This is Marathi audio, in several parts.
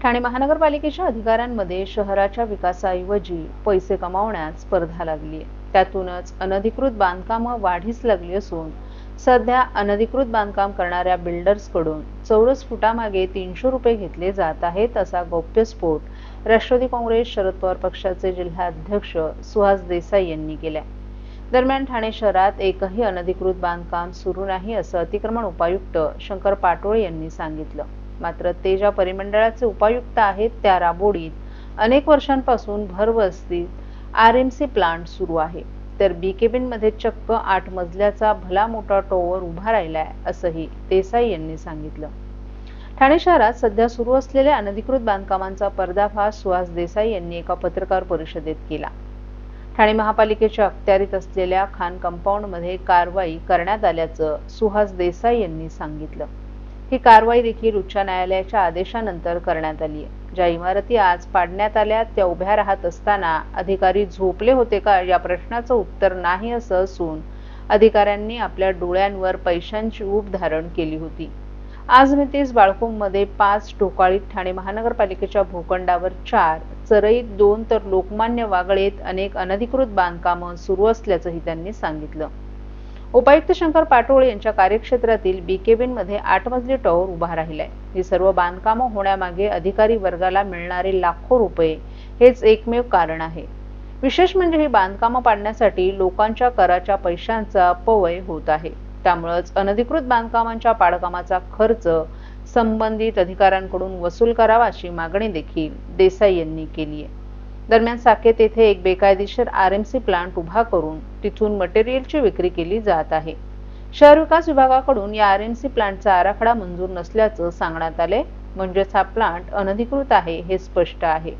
ठाणे महानगरपालिकेच्या अधिकाऱ्यांमध्ये शहराच्या विकासाऐवजी पैसे कमावण्यात स्पर्धा लागली आहे। त्यातूनच अनधिकृत बांधकामं वाढीस लागली असून सध्या अनधिकृत बांधकाम करणाऱ्या बिल्डर्सकडून चौरस फुटामागे 300 रुपये घेतले जात आहेत, असा गौप्यस्फोट राष्ट्रवादी काँग्रेस शरद पवार पक्षाचे जिल्हाध्यक्ष सुहास देसाई यांनी केलाय। दरम्यान ठाणे शहरात एकही अनधिकृत बांधकाम सुरू नाही, असं अतिक्रमण उपायुक्त शंकर पाटोळे यांनी सांगितलं। मात्र ते ज्या परिमंडळाचे उपायुक्त आहेत त्या राबोडीत अनेक वर्षांपासून भरवस्तीत आरएमसी प्लांट सुरू आहे, तर बीकेबींमध्ये चक्क 8 मजल्याचा भला मोठा टॉवर उभा राहिलाय, असंही देसाई यांनी सांगितलं। ठाणे शहरात सध्या सुरू असलेल्या अनधिकृत बांधकामांचा पर्दाफाश सुहास देसाई यांनी एका पत्रकार परिषदेत केला। ठाणे महापालिकेच्या अखत्यारीत असलेल्या खान कंपाऊंडमध्ये कारवाई करण्यात आल्याचं सुहास देसाई यांनी सांगितलं। ही कारवाई देखील उच्च न्यायालयाच्या आदेशानंतर करण्यात आली आहे। ज्या इमारती आज पाडण्यात आल्या त्या उभ्या राहत असताना अधिकारी झोपले होते का, या प्रश्नाचं उत्तर नाही असं असून अधिकाऱ्यांनी आपल्या डोळ्यांवर पैशांची ऊब धारण केली होती। आज मितीस बाळकुंभमध्ये 5, ढोकाळीत ठाणे महानगरपालिकेच्या भूखंडावर 4, चरईत 2 तर लोकमान्य वागळेत अनेक अनधिकृत बांधकामं सुरू असल्याचंही त्यांनी सांगितलं। उपायुक्त शंकर पाटोळे यांच्या कार्यक्षेत्रातील बीकेबींमध्ये 8 मजली टॉवर उभा राहिलाय। ही सर्व बांधकामं होण्यामागे अधिकारी वर्गाला मिळणारे लाखो रुपये हेच एकमेव कारण आहे। विशेष म्हणजे ही बांधकामं पाडण्यासाठी लोकांच्या कराच्या पैशांचा अपव्यय होत आहे। त्यामुळेच अनधिकृत बांधकामांच्या पाडकामाचा खर्च संबंधित अधिकाऱ्यांकडून वसूल करावा, अशी मागणी देखील देसाई यांनी केली आहे। दरम्यान साकेत येथे एक बेकायदेशीर आरएमसी प्लांट उभा करून तिथून मटेरियलची विक्री केली जात आहे। शहर विकास विभागाकडून या आरएमसी प्लांटचा आराखडा मंजूर नसल्याचं सांगण्यात आले, म्हणजेच हा प्लांट अनधिकृत आहे हे स्पष्ट आहे।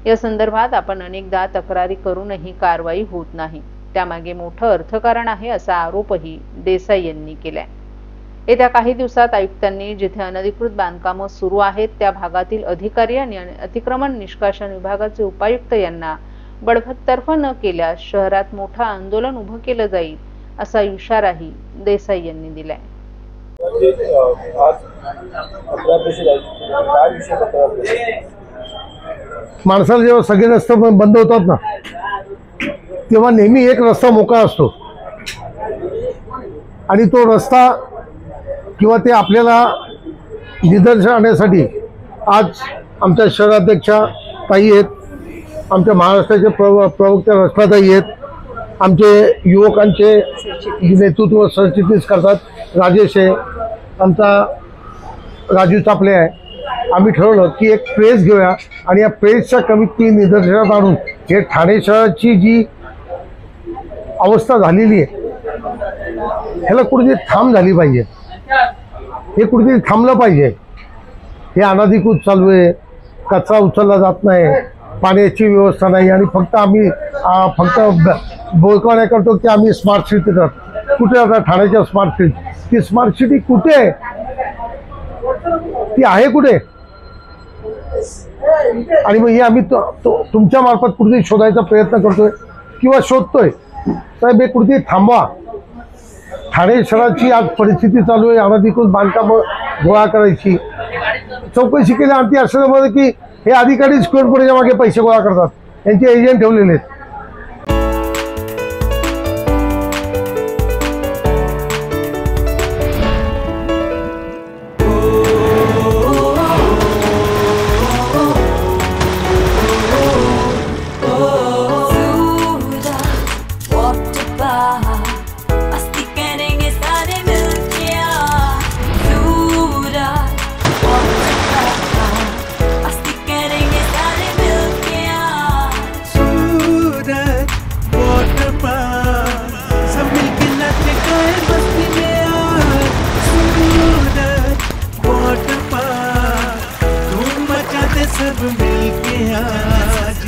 या संदर्भात आपण अनेकदा तक्रारी करूनही कारवाई होत नाही, त्यामागे मोठं अर्थकारण आहे, असा आरोपही देसाई यांनी केलाय। येत्या काही दिवसात आयुक्तांनी जिथे अनधिकृत बांधकामं सुरू आहेत त्या भागातील अधिकारी आणि अतिक्रमण निष्कासन विभागाचे उपायुक्त यांना बडतर्फ न केल्यास शहरात मोठं आंदोलन उभं केलं जाईल, असा इशाराही देसाई यांनी दिलाय। माणसाला जेव्हा सगळे रस्ते बंद होतात ना, तेव्हा नेहमी एक रस्ता मोकळा असतो आणि तो रस्ता किंवा ते आपल्याला निदर्शन आणण्यासाठी आज आमच्या शहराध्यक्षा ताई आहेत, आमच्या महाराष्ट्राचे प्रवक्त्या रचनाताई आहेत, आमचे युवकांचे नेतृत्व सरचिटणीस करतात राजेश आहे, आमचा राजू चापले आहे। आम्ही ठरवलं की एक प्रेस घेऊया आणि या प्रेसच्या कमीत निदर्शनात आणून हे ठाणे शहराची जी अवस्था झालेली आहे ह्याला कुठेतरी थांब झाली पाहिजे, हे कुठेतरी थांबलं पाहिजे। हे अनधिकृत चालू आहे, कचरा उचलला जात नाही, पाण्याची व्यवस्था नाही आणि आम्ही फक्त बोलकावण्या करतो की आम्ही स्मार्ट सिटी करतो। कुठे आता ठाण्याच्या स्मार्ट सिटी, ती स्मार्ट सिटी कुठे आहे, ती आहे कुठे? आणि मग हे आम्ही तुमच्या मार्फत कुठेतरी शोधायचा प्रयत्न करतोय किंवा शोधतोय। साहेब हे कुठेतरी थांबवा। ठाणे शहराची आज परिस्थिती चालू आहे अनधिकृत बांधकामं गोळा करायची, चौकशी केली आणि असं समजलं की हे अधिकारी स्क्वेअर फुटाच्या मागे पैसे गोळा करतात, यांचे एजंट ठेवलेले आहेत। सब मिलके आज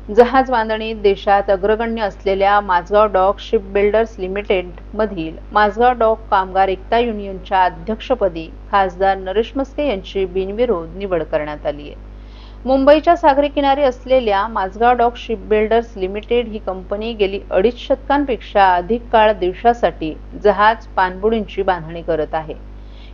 जहाज बांधणीत देशात अग्रगण्य असलेल्या Mazgaon dock ship builders limited मधील माझगाव डॉक कामगार एकता युनियनच्या अध्यक्षपदी खासदार नरेश म्हस्के यांची बिनविरोध निवड करण्यात आली आहे. मुंबईच्या सागरी किनारी असलेल्या Mazgaon dock ship builders limited ही कंपनी गेली 2.5 शतकांपेक्षा अधिक काळ देशासाठी जहाज पाणबुडींची बांधणी करत आहे.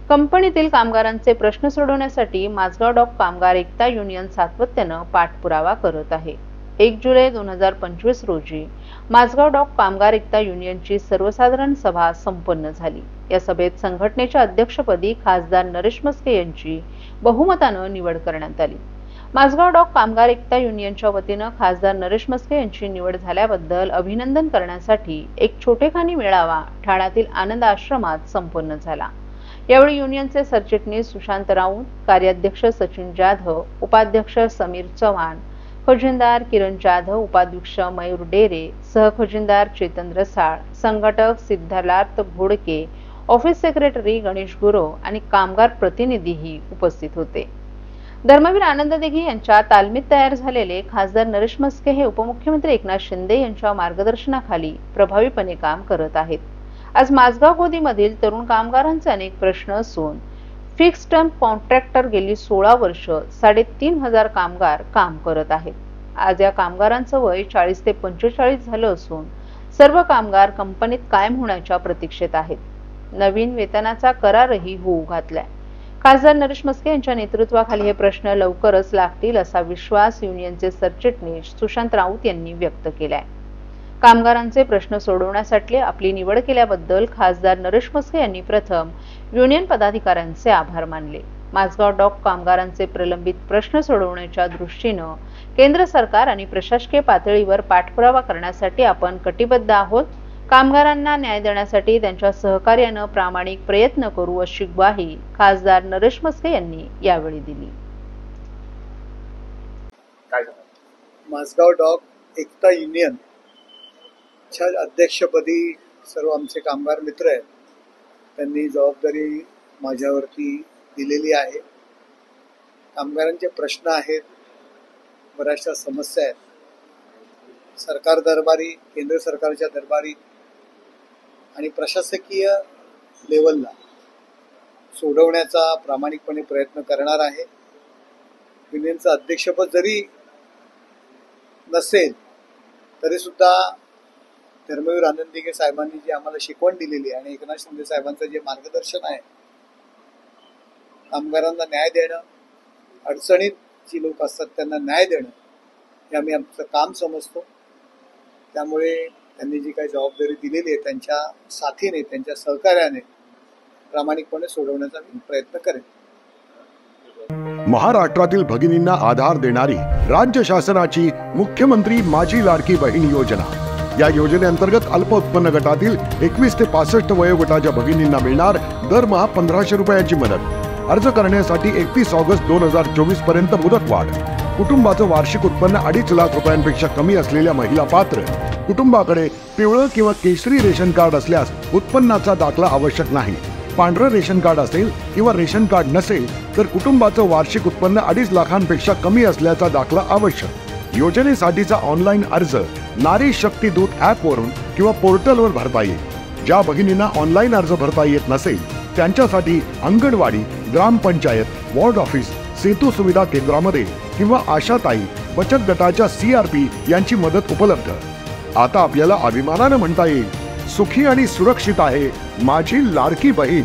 कंपनीतील कामगारांचे प्रश्न सोडवण्यासाठी माझगाव डॉक कामगार एकता युनियन सातत्यानं पाठपुरावा करत आहे. 1 जुलै 2025 रोजी माझगाव डॉक कामगार एकता युनियनची सर्वसाधारण सभा संपन्न झाली. या सभेत संघटनेच्या अध्यक्षपदी खासदार नरेश म्हस्के यांची बहुमतानं निवड करण्यात आली. माझगाव डॉक कामगार एकता युनियनच्या वतीनं खासदार नरेश म्हस्के यांची निवड झाल्याबद्दल अभिनंदन करण्यासाठी एक छोटेखानी मेळावा ठाण्यातील आनंद आश्रमात संपन्न झाला. यावेळी युनियनचे सरचिटणीस सुशांत राऊत, कार्याध्यक्ष सचिन जाधव, उपाध्यक्ष समीर चव्हाण, खजिनदार किरण जाधव, उपाध्यक्ष मयूर डेरे, सहखजिनदार चेतन रसाळ, संघटक सिद्धार्थ भोडके, ऑफिस सेक्रेटरी गणेश गुरव आणि कामगार प्रतिनिधीही उपस्थित होते. धर्मवीर आनंद दिघे यांच्या तालमीत तयार झालेले खासदार नरेश म्हस्के हे उपमुख्यमंत्री एकनाथ शिंदे यांच्या मार्गदर्शनाखाली प्रभावीपणे काम करत आहेत. आज माझगाव गोदीमधील तरुण कामगारांचे अनेक प्रश्न असून फिक्स टर्म कॉन्ट्रॅक्टर गेली 16 वर्ष 3,500 कामगार काम करत आहेत. आज या कामगारांचं वय 40 ते 45 झालं असून सर्व कामगार कंपनीत कायम होण्याच्या प्रतीक्षेत आहेत. नवीन वेतनाचा करारही होऊ घातलाय. खासदार नरेश म्हस्के यांच्या नेतृत्वाखाली हे प्रश्न लवकरच लागतील असा विश्वास युनियनचे सरचिटणीस सुशांत राऊत यांनी व्यक्त केलाय. कामगारांचे प्रश्न सोडवण्यासाठी आपली निवड केल्याबद्दल खासदार नरेश म्हस्के यांनी प्रथम युनियन पदाधिकाऱ्यांचे आभार मानले. माझगाव डॉक कामगारांचे प्रलंबित प्रश्न सोडवण्याच्या दृष्टीनं केंद्र सरकार आणि प्रशासकीय पातळीवर पाठपुरावा करण्यासाठी आपण कटिबद्ध आहोत. कामगारांना न्याय देण्यासाठी त्यांच्या सहकार्यानं प्रामाणिक प्रयत्न करू अशी ग्वाही खासदार नरेश म्हस्के यांनी यावेळी दिली. माझगाव डॉक एकता युनियन अध्यक्षपदी सर्व आमचे कामगार मित्र आहेत. त्यांनी जबाबदारी माझ्यावरती दिलेली आहे. कामगारांचे प्रश्न आहेत, बऱ्याचशा समस्या आहेत. सरकार दरबारी, केंद्र सरकारच्या दरबारी आणि प्रशासकीय लेवलला सोडवण्याचा प्रामाणिकपणे प्रयत्न करणार आहे. युनियनचं अध्यक्षपद जरी नसेल तरी सुद्धा धर्मवीर आनंद दिघे साहेबांनी जी आम्हाला शिकवण दिलेली आहे आणि एकनाथ शिंदे साहेबांचं जे मार्गदर्शन आहे, कामगारांना न्याय देणं, अडचणीत जी लोक असतात त्यांना न्याय देणं, हे आम्ही आमचं काम समजतो. त्यामुळे त्यांनी जी काही जबाबदारी दिलेली आहे त्यांच्या साथीने, त्यांच्या सहकार्याने प्रामाणिकपणे सोडवण्याचा मी प्रयत्न करेन. महाराष्ट्रातील भगिनींना आधार देणारी राज्य शासनाची मुख्यमंत्री माझी लाडकी बहीण योजना. या योजनेअंतर्गत अल्प उत्पन्न गटातील 21 ते 65 वयोगटाच्या भगिनींना मिळणार दरमहा 1,500 रुपयाची मदत. अर्ज करण्यासाठी 31 ऑगस्ट 2024 पर्यंत मुदतवाढ. कुटुंबाचं वार्षिक उत्पन्न 2.5 लाख रुपयांपेक्षा कमी असलेल्या महिला पात्र. कुटुंबाकडे पिवळं किंवा केशरी रेशन कार्ड असल्यास उत्पन्नाचा दाखला आवश्यक नाही. पांढरं रेशन कार्ड असेल किंवा रेशन कार्ड नसेल तर कुटुंबाचं वार्षिक उत्पन्न 2.5 लाखांपेक्षा कमी असल्याचा दाखला आवश्यक. योजनेसाठीचा ऑनलाईन अर्ज नारी शक्ती दूत ॲपवरून किंवा पोर्टलवर भरता येईल. ज्या भगिनींना ऑनलाईन अर्ज भरता येत नसेल त्यांच्यासाठी अंगणवाडी, ग्रामपंचायत, वॉर्ड ऑफिस, सेतू सुविधा केंद्रामध्ये किंवा आशाताई बचत गटाच्या CRP यांची मदत उपलब्ध. आता आपल्याला अभिमानानं म्हणता येईल, सुखी आणि सुरक्षित आहे माझी लाडकी बहीण.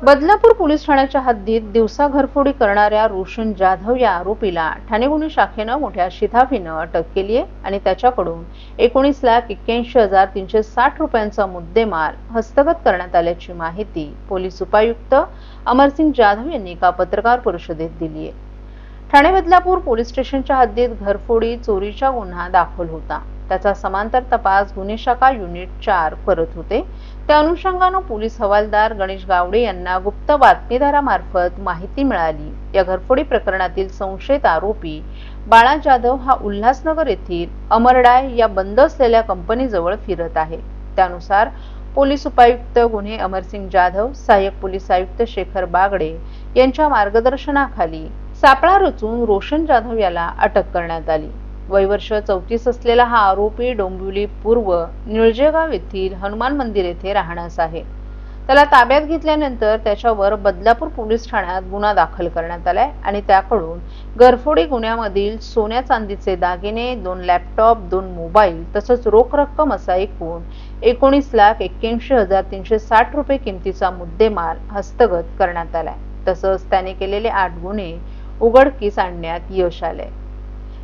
बदलापूर पोलीस ठाण्याच्या हद्दीत दिवसा घरफोडी करणाऱ्या रोशन जाधव या आरोपीला ठाणे गुन्हे शाखेनं मोठ्या शिथाफीनं अटक केली आहे आणि त्याच्याकडून 19,81,360 रुपयांचा मुद्देमाल हस्तगत करण्यात आल्याची माहिती पोलीस उपायुक्त अमरसिंग जाधव यांनी एका पत्रकार परिषदेत दिली आहे. ठाणे बदलापूर पोलीस स्टेशनच्या हद्दीत घरफोडी चोरीचा गुन्हा दाखल होता. त्याचा समांतर तपास गुन्हे शाखा युनिट 4 करत होते. त्या अनुषंगाने पोलीस हवालदार गणेश गावडे यांना गुप्त बातमीदारामार्फत माहिती मिळाली. या घरफोडी प्रकरणातील संशयित आरोपी बाळा जाधव हा उल्हासनगर येथील अमरडाय या बंद असलेल्या कंपनीजवळ फिरत आहे. त्यानुसार पोलीस उपायुक्त गुन्हे अमरसिंग जाधव, सहाय्यक पोलीस आयुक्त शेखर बागडे यांच्या मार्गदर्शनाखाली सापळा रचून रोशन जाधव याला अटक करण्यात आली। वयवर्ष 34 असलेला हा आरोपी डोंबिवली पूर्व निळजेगाव येथील हनुमान मंदिर येथे राहण्यास आहे। त्याला ताब्यात घेतल्यानंतर त्याच्यावर बदलापूर पोलीस ठाण्यात गुन्हा दाखल करण्यात आलाय आणि त्याकडून घरफोडी गुन्ह्यामधील सोन्या चांदीचे दागिने, 2 लॅपटॉप, 2 मोबाईल तसंच रोख रक्कम असा एकूण 19,81,360 रुपये किमतीचा मुद्देमाल हस्तगत करण्यात आलाय। तसंच त्याने केलेले 8 गुन्हे उघडकीस आणण्यात यश आले।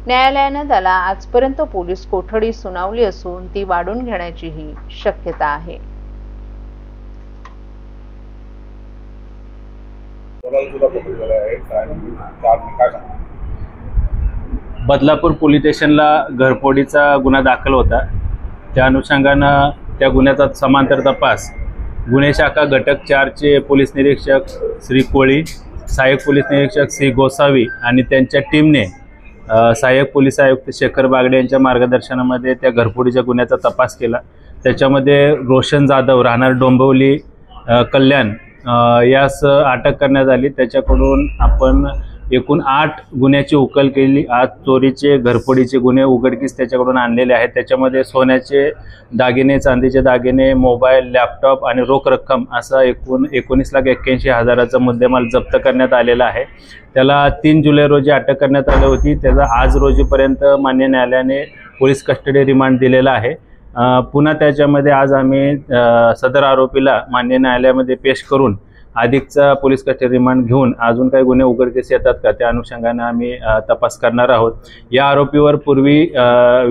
न्यायालयाने त्याला आजपर्यंत पोलीस कोठडी सुनावली असून ती वाढून घेण्याचीही शक्यता आहे। बदलापूर पोलीस स्टेशनला घरफोडीचा गुन्हा दाखल होता। त्या अनुषंगानं त्या गुन्ह्याचा समांतर तपास गुन्हे शाखा घटक 4 चे पोलीस निरीक्षक श्री कोळी, सहाय्यक पोलीस निरीक्षक श्री गोसावी आणि त्यांच्या टीमने सहाय्यक पोलीस आयुक्त शेखर बागडे यांच्या मार्गदर्शनामध्ये त्या घरफोडीच्या गुन्ह्याचा तपास केला। त्याच्यामध्ये रोशन जाधव राहणार डोंबिवली कल्याण यास अटक करण्यात आली। त्याच्याकडून आपण एकूण 8 गुन्ह्याची उकल केली। आज चोरीचे घरफोडीचे गुन्हे उघडकीस त्याच्याकडून आणलेले आहेत। त्याच्यामध्ये सोन्याचे दागिने, चांदीचे दागिने, मोबाईल, लॅपटॉप आणि रोख रक्कम असा एकूण 19,81,000चा मुद्देमाल जप्त करण्यात आलेला आहे। त्याला 3 जुलै रोजी अटक करण्यात आली होती। त्याचा आज रोजीपर्यंत मान्य न्यायालयाने पोलीस कस्टडी रिमांड दिलेला आहे। पुन्हा त्याच्यामध्ये आज आम्ही सदर आरोपीला मान्य न्यायालयामध्ये पेश करून अधिकचा पोलीस कस्टडी रिमांड घेऊन अजून काही गुन्हे उघडकीस येतात का त्या अनुषंगाने आम्ही तपास करणार आहोत। या आरोपीवर पूर्वी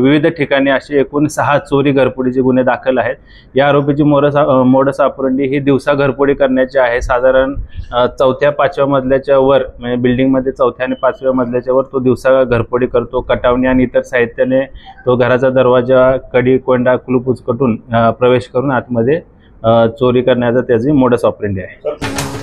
विविध ठिकाणी असे एकूण 6 चोरी घरफोडीचे गुन्हे दाखल आहेत। या आरोपीची मोडस ऑपरेंडी ही दिवसा घरफोडी करण्याची आहे। साधारण 4थ्या-5व्या मजल्याच्या वर म्हणजे बिल्डिंगमध्ये 4थ्या आणि 5व्या मजल्याच्या वर तो दिवसा घरफोडी करतो। कटावणी आणि इतर साहित्याने तो घराचा दरवाजा, कडी, कोंडा, कुलूप उचकटून प्रवेश करून आतमध्ये चोरी करण्याचा त्याची मोडस ऑपरेंडी आहे।